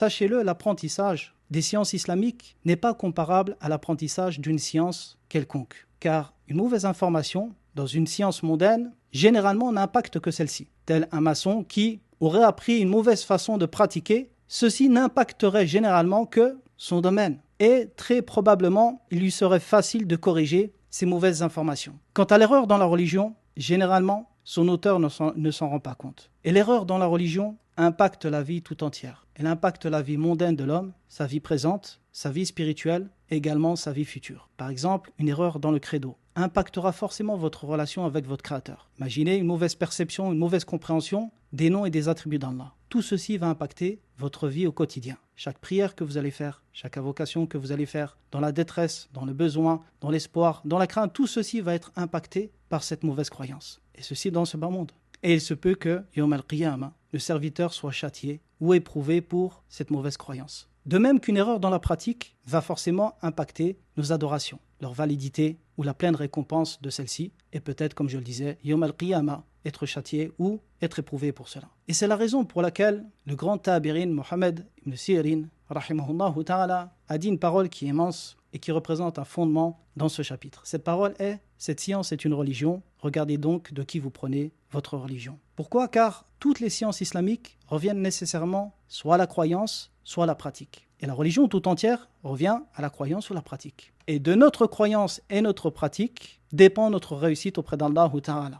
Sachez-le, l'apprentissage des sciences islamiques n'est pas comparable à l'apprentissage d'une science quelconque. Car une mauvaise information dans une science mondaine, généralement, n'impacte que celle-ci. Tel un maçon qui aurait appris une mauvaise façon de pratiquer, ceci n'impacterait généralement que son domaine. Et très probablement, il lui serait facile de corriger ces mauvaises informations. Quant à l'erreur dans la religion, généralement, son auteur ne s'en rend pas compte. Et l'erreur dans la religion impacte la vie tout entière. Elle impacte la vie mondaine de l'homme, sa vie présente, sa vie spirituelle et également sa vie future. Par exemple, une erreur dans le credo impactera forcément votre relation avec votre Créateur. Imaginez une mauvaise perception, une mauvaise compréhension des noms et des attributs d'Allah. Tout ceci va impacter votre vie au quotidien. Chaque prière que vous allez faire, chaque invocation que vous allez faire, dans la détresse, dans le besoin, dans l'espoir, dans la crainte, tout ceci va être impacté par cette mauvaise croyance. Et ceci dans ce bas monde. Et il se peut que, Yawm al-Qiyamah, le serviteur soit châtié ou éprouvé pour cette mauvaise croyance. De même qu'une erreur dans la pratique va forcément impacter nos adorations, leur validité ou la pleine récompense de celle-ci, et peut-être, comme je le disais, Yawm al-Qiyamah, être châtié ou être éprouvé pour cela. Et c'est la raison pour laquelle le grand tabi'in Mohammed ibn Sirin, rahimahullah ta'ala, a dit une parole qui est immense et qui représente un fondement dans ce chapitre. Cette parole est « Cette science est une religion, regardez donc de qui vous prenez votre religion ». Pourquoi ? Car toutes les sciences islamiques reviennent nécessairement soit à la croyance, soit à la pratique. Et la religion tout entière revient à la croyance ou la pratique. Et de notre croyance et notre pratique dépend notre réussite auprès d'Allah ta'ala.